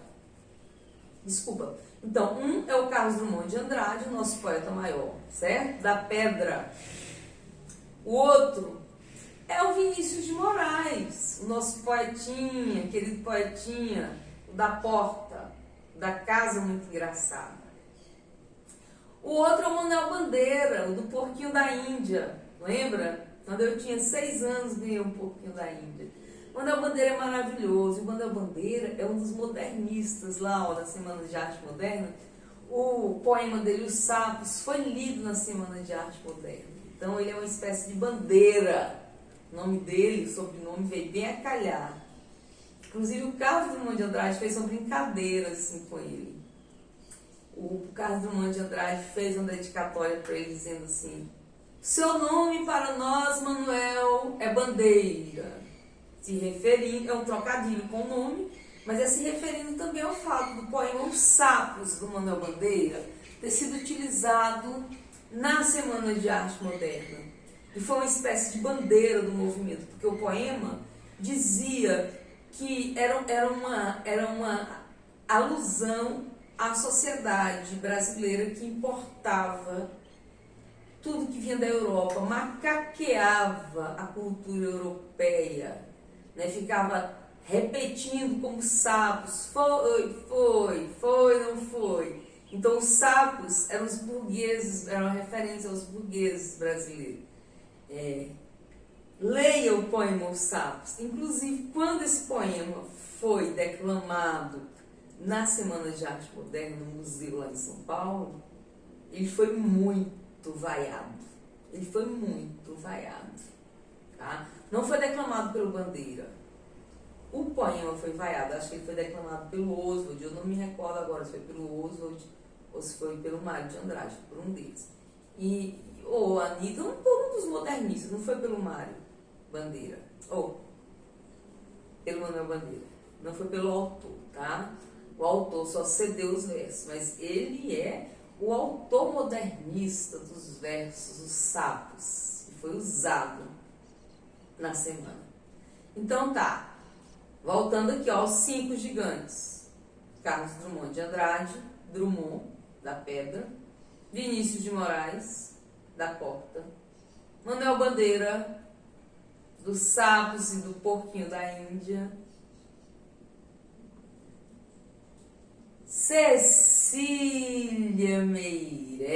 um é o Carlos Drummond de Andrade, o nosso poeta maior, certo? Da Pedra. O outro é o Vinícius de Moraes, o nosso poetinha, querido poetinha, o da Porta, da Casa Muito Engraçada. O outro é o Manuel Bandeira, o do Porquinho da Índia, lembra? Quando eu tinha 6 anos, ganhei um Porquinho da Índia. O Manuel Bandeira é maravilhoso, o Manuel Bandeira é um dos modernistas lá, ó, da Semana de Arte Moderna. O poema dele, Os Sapos, foi lido na Semana de Arte Moderna. Então ele é uma espécie de bandeira. O nome dele, o sobrenome, veio bem a calhar. Inclusive o Carlos Drummond de Andrade fez uma brincadeira assim com ele. O Carlos Drummond de Andrade fez uma dedicatória para ele dizendo assim: seu nome para nós, Manuel, é Bandeira. Se referindo, é um trocadilho com o nome, mas é se referindo também ao fato do poema Os Sapos, do Manuel Bandeira, ter sido utilizado na Semana de Arte Moderna. E foi uma espécie de bandeira do movimento, porque o poema dizia que era uma alusão à sociedade brasileira que importava tudo que vinha da Europa, macaqueava a cultura europeia, né? Ficava repetindo como sapos, foi, não foi. Então os sapos eram os burgueses, eram uma referência aos burgueses brasileiros. Leia o poema Os Sapos. Inclusive, quando esse poema foi declamado na Semana de Arte Moderna, no museu lá em São Paulo, ele foi muito vaiado. Tá? Não foi declamado pelo Bandeira. O poema foi vaiado, acho que ele foi declamado pelo Oswald, eu não me recordo agora se foi pelo Oswald ou se foi pelo Mário de Andrade, por um deles. Ou a Anitta, por um dos modernistas, não foi pelo Mário Bandeira, ou pelo Manuel Bandeira, não foi pelo autor, tá? O autor só cedeu os versos, mas ele é o autor modernista dos versos, os sapos, que foi usado na semana. Então tá, voltando aqui aos 5 gigantes: Carlos Drummond de Andrade, Drummond, da Pedra, Vinícius de Moraes, da Porta, Manuel Bandeira, dos Sapos e do Porquinho da Índia, Cecília Meirelles.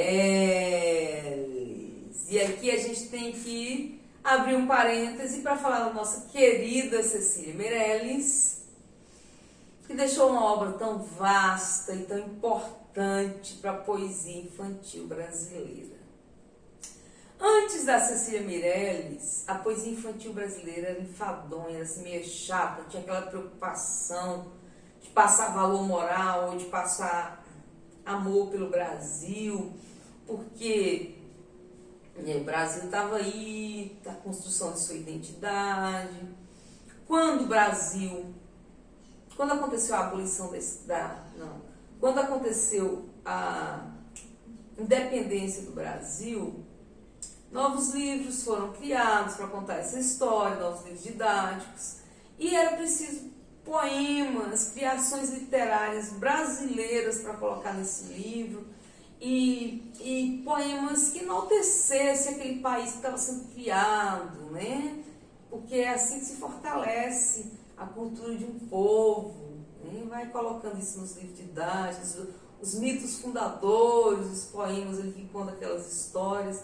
E aqui a gente tem que abrir um parêntese para falar da nossa querida Cecília Meirelles, que deixou uma obra tão vasta e tão importante para a poesia infantil brasileira. Antes da Cecília Meirelles, a poesia infantil brasileira era enfadonha, era assim, meio chata, tinha aquela preocupação de passar valor moral ou de passar amor pelo Brasil, porque o Brasil estava aí, a construção de sua identidade. Quando aconteceu a abolição quando aconteceu a independência do Brasil, Novos livros foram criados para contar essa história, novos livros didáticos, e era preciso poemas, criações literárias brasileiras para colocar nesse livro, e poemas que enaltecessem aquele país que estava sendo criado, né? Porque é assim que se fortalece a cultura de um povo, né? Vai colocando isso nos livros didáticos, os mitos fundadores, os poemas ali que contam aquelas histórias.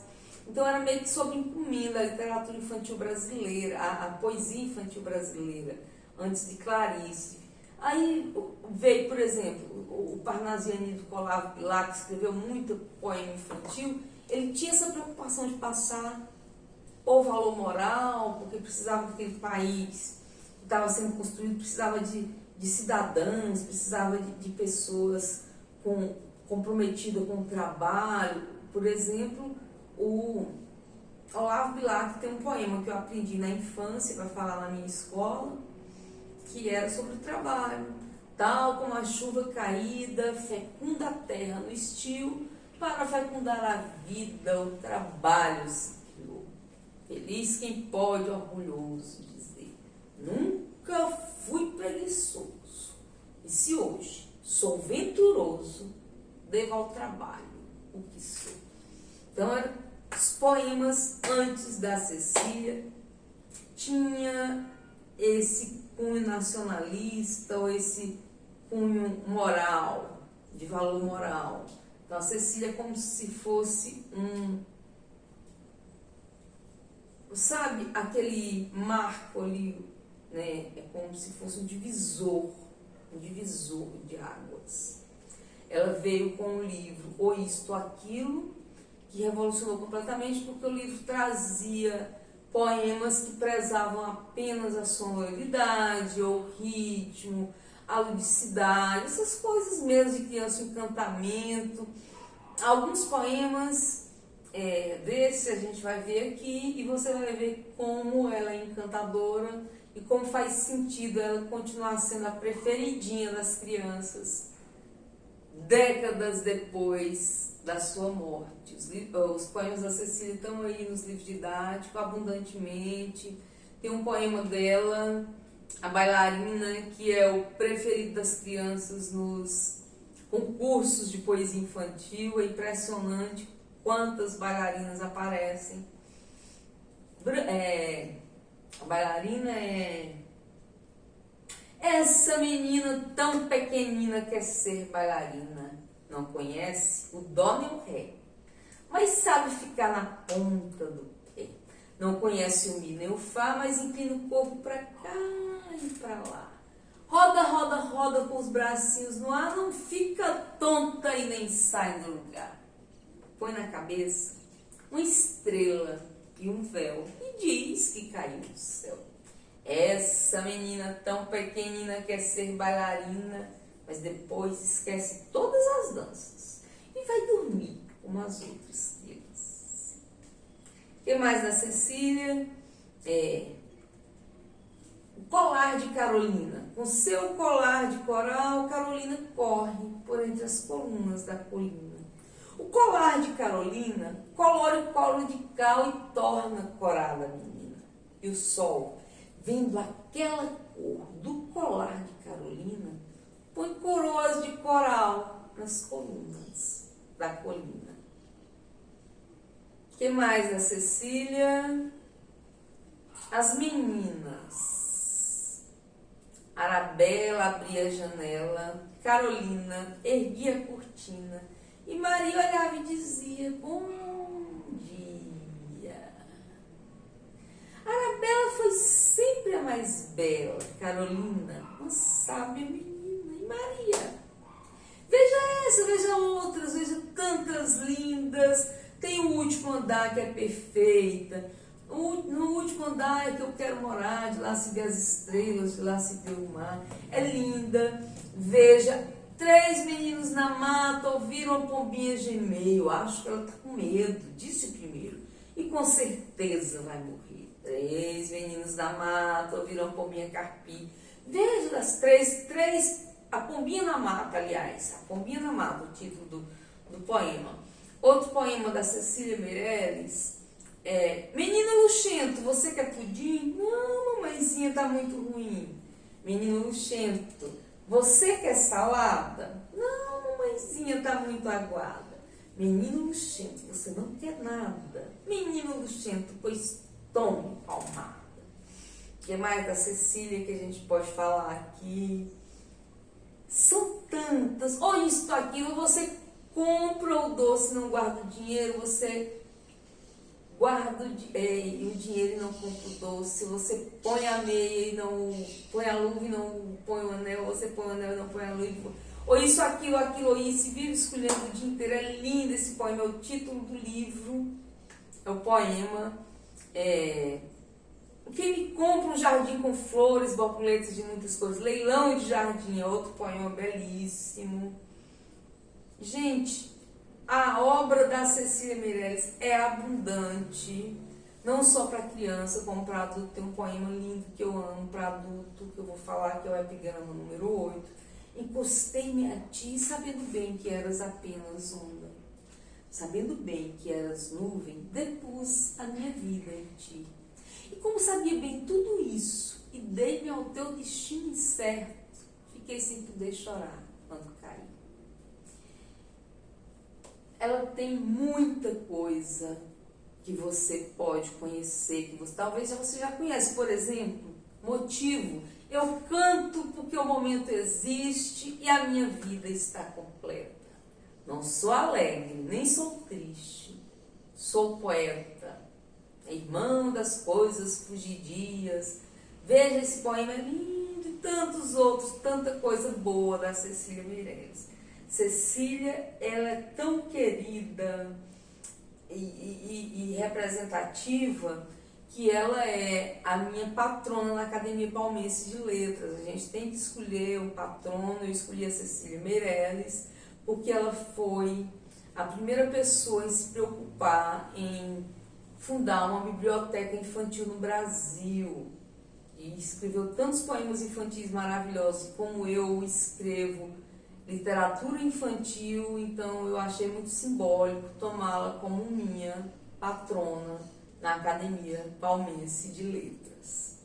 Então era meio que sob encomenda a literatura infantil brasileira, a poesia infantil brasileira, antes de Clarice. Aí veio, por exemplo, o Parnasiani do Olavo Bilac, que escreveu muito poema infantil. Ele tinha essa preocupação de passar o valor moral, porque precisava daquele país que estava sendo construído, precisava de cidadãos, precisava de pessoas comprometidas com o trabalho. Por exemplo, o Olavo Bilac tem um poema que eu aprendi na infância, para falar na minha escola, que era sobre o trabalho. Tal como a chuva caída fecunda a terra no estio, para fecundar a vida, o trabalho se criou. Feliz quem pode, orgulhoso, dizer: nunca fui preguiçoso, e se hoje sou venturoso, devo ao trabalho o que sou. Então, eram os poemas antes da Cecília, tinha esse cunho nacionalista ou esse cunho moral, de valor moral. Então a Cecília é como se fosse sabe, aquele marco ali, né? É como se fosse um divisor de águas. Ela veio com o livro Ou Isto ou Aquilo, que revolucionou completamente, porque o livro trazia poemas que prezavam apenas a sonoridade, ou o ritmo, a ludicidade, essas coisas mesmo de criança, encantamento. Alguns poemas desse a gente vai ver aqui, e você vai ver como ela é encantadora e como faz sentido ela continuar sendo a preferidinha das crianças décadas depois da sua morte. Os poemas da Cecília estão aí nos livros didáticos abundantemente. Tem um poema dela, A Bailarina, que é o preferido das crianças nos concursos de poesia infantil. É impressionante quantas bailarinas aparecem. A bailarina é: essa menina tão pequenina quer ser bailarina. Não conhece o dó nem o ré, mas sabe ficar na ponta do pé. Não conhece o mi nem o fá, mas inclina o corpo para cá e para lá. Roda, roda, roda com os bracinhos no ar, não fica tonta e nem sai do lugar. Põe na cabeça uma estrela e um véu e diz que caiu do céu. Essa menina tão pequenina quer ser bailarina, mas depois esquece todas as danças e vai dormir como as outras crianças. O que mais da Cecília? O colar de Carolina. Com seu colar de coral, Carolina corre por entre as colunas da colina. O colar de Carolina colore o colo de cal e torna corada a menina. E o sol, vendo aquela cor do colar de Carolina, põe coroas de coral nas colunas da colina. O que mais da Cecília? As meninas. Arabella abria a janela, Carolina erguia a cortina e Maria olhava e dizia: bom dia. Arabella foi sempre a mais bela, Carolina, uma sábia menina. Maria, veja essa, veja outras, veja tantas lindas. Tem o último andar que é perfeita. No último andar é que eu quero morar, de lá se vê as estrelas, de lá se vê o mar. É linda. Veja, 3 meninos na mata ouviram a pombinha gemer. Eu acho que ela está com medo, disse o primeiro, e com certeza vai morrer. 3 meninos na mata ouviram a pombinha carpir. Veja das três, a pombinha na mata, aliás, a pombinha na mata, o título do poema. Outro poema da Cecília Meirelles, Menino luxento, você quer pudim? Não, mamãezinha, tá muito ruim. Menino luxento, você quer salada? Não, mamãezinha, tá muito aguada. Menino luxento, você não quer nada. Menino luxento, pois tome palmada. O que mais da Cecília que a gente pode falar aqui? São tantas. Ou isso, aquilo, você compra o doce, não guarda o dinheiro, você guarda o dinheiro e não compra o doce, você põe a meia e não põe a luva e não põe o anel, você põe o anel e não põe a luva. Ou isso, aquilo, ou isso, e vive escolhendo o dia inteiro. É lindo esse poema, é o título do livro, é o poema. Quem me compra um jardim com flores, borboletas de muitas cores, leilão de jardim, é outro poema belíssimo. Gente, a obra da Cecília Meirelles é abundante, não só para criança, como para adulto. Tem um poema lindo que eu amo para adulto, que eu vou falar, que é o epigrama número 8. Encostei-me a ti, sabendo bem que eras apenas onda. Sabendo bem que eras nuvem, depus a minha vida em ti. E como sabia bem tudo isso, e dei-me ao teu destino incerto, fiquei sem poder chorar quando caí. Ela tem muita coisa que você pode conhecer, que você, talvez você já conhece. Por exemplo, motivo. Eu canto porque o momento existe e a minha vida está completa. Não sou alegre, nem sou triste. Sou poeta, irmã das coisas fugidias. Veja, esse poema é lindo e tantos outros, tanta coisa boa da Cecília Meirelles. Cecília, ela é tão querida e representativa que ela é a minha patrona na Academia Palmense de Letras. A gente tem que escolher um patrono. Eu escolhi a Cecília Meirelles porque ela foi a primeira pessoa em se preocupar em fundar uma biblioteca infantil no Brasil. E escreveu tantos poemas infantis maravilhosos, como eu escrevo literatura infantil, então eu achei muito simbólico tomá-la como minha patrona na Academia Palmense de Letras.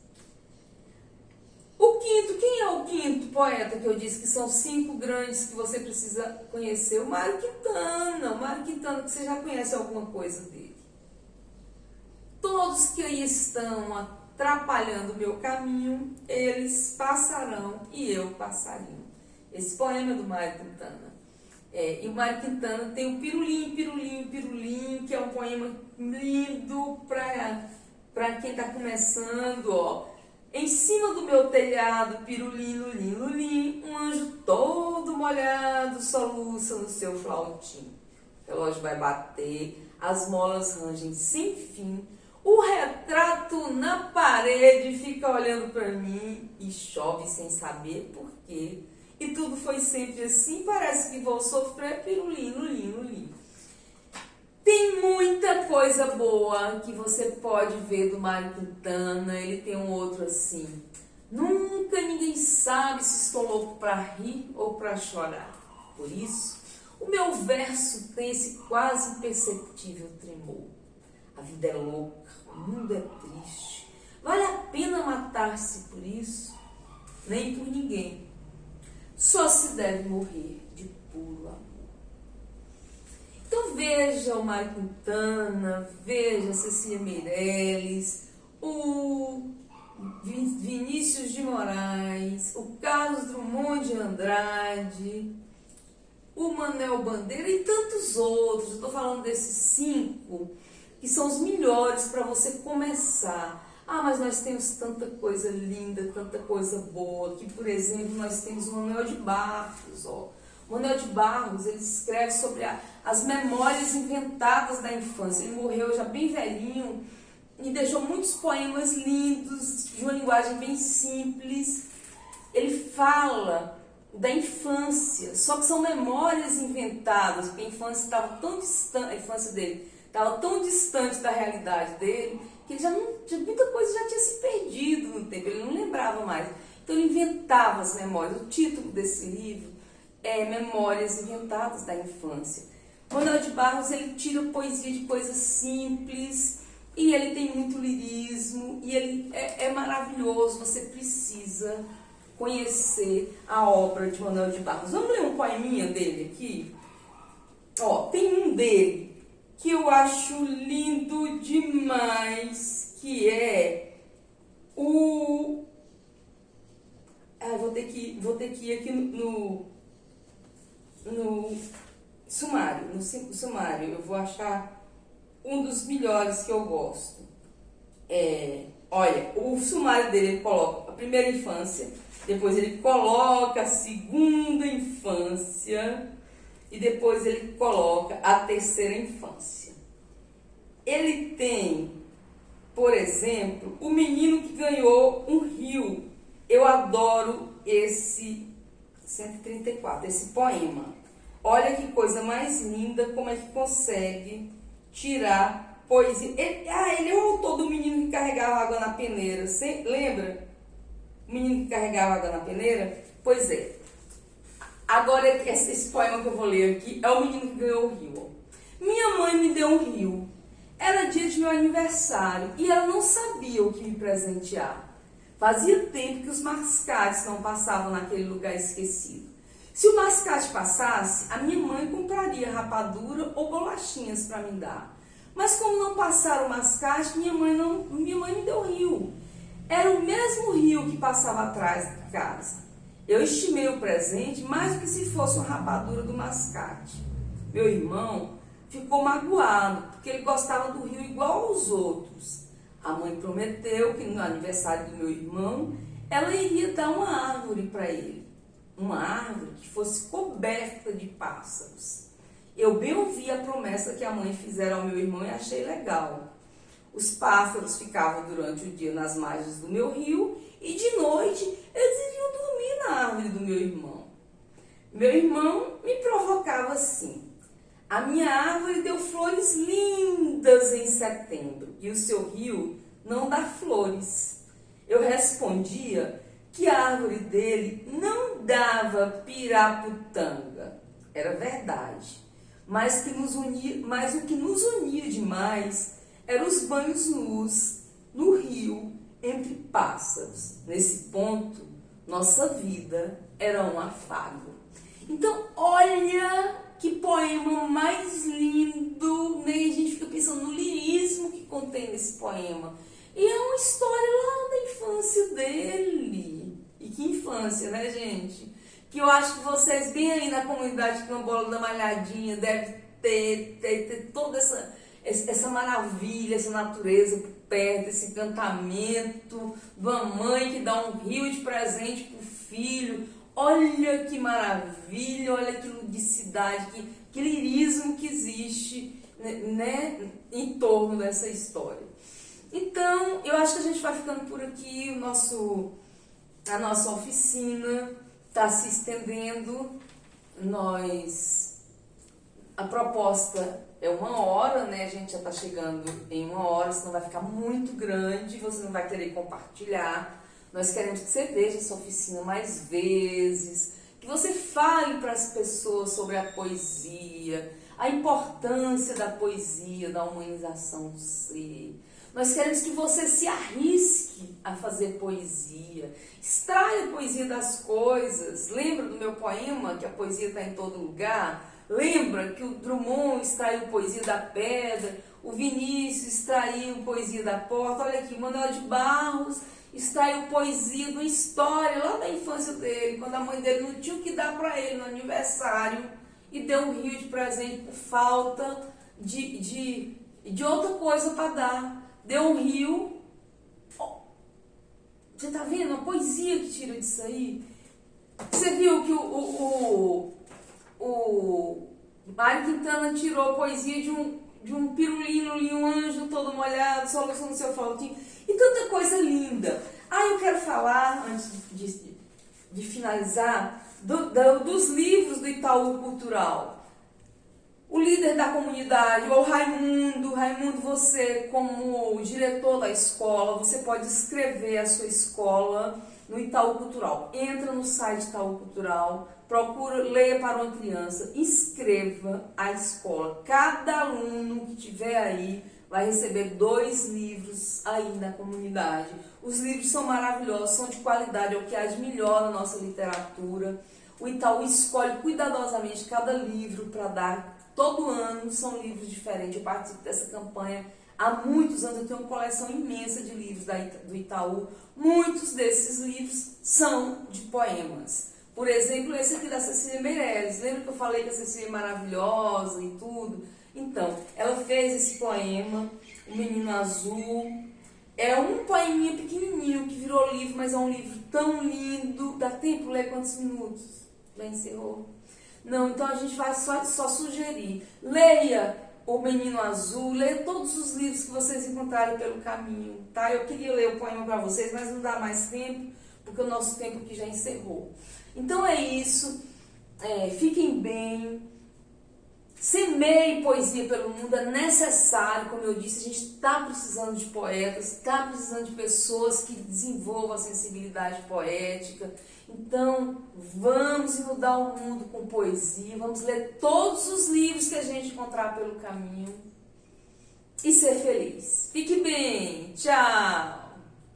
O quinto, quem é o quinto poeta que eu disse que são 5 grandes que você precisa conhecer? O Mário Quintana. O Mário Quintana, que você já conhece alguma coisa dele. Todos que aí estão atrapalhando o meu caminho, eles passarão e eu passarinho. Esse poema é do Mário Quintana. E o Mário Quintana tem o Pirulim, Pirulim, Pirulim, que é um poema lindo para quem está começando, ó. Em cima do meu telhado, pirulim, lulim, lulim, um anjo todo molhado soluça no seu flautim. O relógio vai bater, as molas rangem sem fim, o retrato na parede fica olhando para mim e chove sem saber por quê. E tudo foi sempre assim, parece que vou sofrer, pirulim, lulim, lulim. Tem muita coisa boa que você pode ver do Mário Quintana. Ele tem um outro assim: nunca ninguém sabe se estou louco para rir ou para chorar. Por isso, o meu verso tem esse quase imperceptível tremor. A vida é louca, o mundo é triste. Vale a pena matar-se por isso? Nem por ninguém. Só se deve morrer de puro amor. Então veja o Mário Quintana, veja a Cecília Meirelles, o Vinícius de Moraes, o Carlos Drummond de Andrade, o Manuel Bandeira e tantos outros. Eu estou falando desses 5 que são os melhores para você começar. Ah, mas nós temos tanta coisa linda, tanta coisa boa, que, por exemplo, nós temos o Manuel de Barros, ó. O Manuel de Barros, ele escreve sobre as memórias inventadas da infância. Ele morreu já bem velhinho e deixou muitos poemas lindos, de uma linguagem bem simples. Ele fala da infância, só que são memórias inventadas, porque a infância estava tão distante, a infância dele estava tão distante da realidade dele, que ele muita coisa já tinha se perdido no tempo, ele não lembrava mais. Então ele inventava as memórias. O título desse livro é Memórias Inventadas da Infância. Manuel de Barros, ele tira poesia de coisas simples, e ele tem muito lirismo, e ele é maravilhoso. Você precisa conhecer a obra de Manuel de Barros. Vamos ler um poeminha dele aqui? Ó, tem um dele que eu acho lindo demais, que é o... vou ter que ir aqui no sumário, no sumário. Eu vou achar um dos melhores que eu gosto. Olha, o sumário dele, ele coloca a primeira infância, depois ele coloca a segunda infância e depois ele coloca a terceira infância. Ele tem, por exemplo, o menino que ganhou um rio. Eu adoro esse 134, esse poema. Olha que coisa mais linda, como é que consegue tirar poesia. Ele é o autor do menino que carregava água na peneira. Você lembra? O menino que carregava água na peneira? Pois é. Agora, esse poema que eu vou ler aqui é o menino que ganhou o rio. Minha mãe me deu um rio. Era dia de meu aniversário e ela não sabia o que me presentear. Fazia tempo que os mascates não passavam naquele lugar esquecido. Se o mascate passasse, a minha mãe compraria rapadura ou bolachinhas para me dar. Mas como não passaram o mascate, minha mãe me deu o rio. Era o mesmo rio que passava atrás de casa. Eu estimei o presente mais do que se fosse uma rapadura do mascate. Meu irmão ficou magoado, porque ele gostava do rio igual aos outros. A mãe prometeu que no aniversário do meu irmão, ela iria dar uma árvore para ele. Uma árvore que fosse coberta de pássaros. Eu bem ouvi a promessa que a mãe fizera ao meu irmão e achei legal. Os pássaros ficavam durante o dia nas margens do meu rio e de noite eles iriam dormir na árvore do meu irmão. Meu irmão me provocava assim. A minha árvore deu flores lindas em setembro e o seu rio não dá flores. Eu respondia que a árvore dele não dava piraputanga. Era verdade. Mas o que nos unia demais eram os banhos nus no rio entre pássaros. Nesse ponto, nossa vida era um afago. Então, olha que poema mais lindo, né? A gente fica pensando no lirismo que contém nesse poema. E é uma história lá da infância dele. E que infância, né, gente? Que eu acho que vocês, bem aí na comunidade Quilombola da Malhadinha, devem ter toda essa maravilha, essa natureza por perto, esse encantamento de uma mãe que dá um rio de presente para o filho. Olha que maravilha, olha que ludicidade, que lirismo que existe, né, em torno dessa história. Então, eu acho que a gente vai ficando por aqui. A nossa oficina está se estendendo. A proposta é 1 hora, né? A gente já está chegando em 1 hora, senão vai ficar muito grande, você não vai querer compartilhar. Nós queremos que você veja essa oficina mais vezes, que você fale para as pessoas sobre a poesia, a importância da poesia, da humanização do ser. Nós queremos que você se arrisque a fazer poesia, extraia a poesia das coisas. Lembra do meu poema, que a poesia está em todo lugar? Lembra que o Drummond extraiu poesia da pedra, o Vinícius extraiu poesia da porta. Olha aqui, Manuel de Barros extraiu poesia de uma história lá da infância dele, quando a mãe dele não tinha o que dar para ele no aniversário e deu um rio de presente por falta de outra coisa para dar. Deu um rio. Oh, você tá vendo a poesia que tira disso aí? Você viu que o Mário Quintana tirou a poesia de um pirulino ali, um anjo todo molhado, solução no seu faltinho, e tanta coisa linda. Eu quero falar, antes de finalizar, dos livros do Itaú Cultural. O líder da comunidade, o Raimundo, você como diretor da escola, você pode escrever a sua escola no Itaú Cultural. Entra no site Itaú Cultural, procura Leia para uma Criança, inscreva a escola. Cada aluno que tiver aí vai receber 2 livros aí na comunidade. Os livros são maravilhosos, são de qualidade, é o que há de melhor na nossa literatura. O Itaú escolhe cuidadosamente cada livro para dar todo ano, são livros diferentes. Eu participo dessa campanha há muitos anos, eu tenho uma coleção imensa de livros do Itaú. Muitos desses livros são de poemas. Por exemplo, esse aqui da Cecília Meirelles. Lembra que eu falei que a Cecília é maravilhosa e tudo? Então, ela fez esse poema, O Menino Azul. É um poeminha pequenininho que virou livro, mas é um livro tão lindo. Dá tempo de ler quantos minutos? Já encerrou? Não, então a gente vai só sugerir. Leia O Menino Azul, leia todos os livros que vocês encontrarem pelo caminho, tá? Eu queria ler o poema para vocês, mas não dá mais tempo, porque o nosso tempo aqui já encerrou. Então é isso. Fiquem bem. Semeie poesia pelo mundo, é necessário, como eu disse, a gente está precisando de poetas, está precisando de pessoas que desenvolvam a sensibilidade poética. Então, vamos inundar o mundo com poesia, vamos ler todos os livros que a gente encontrar pelo caminho e ser feliz. Fique bem, tchau!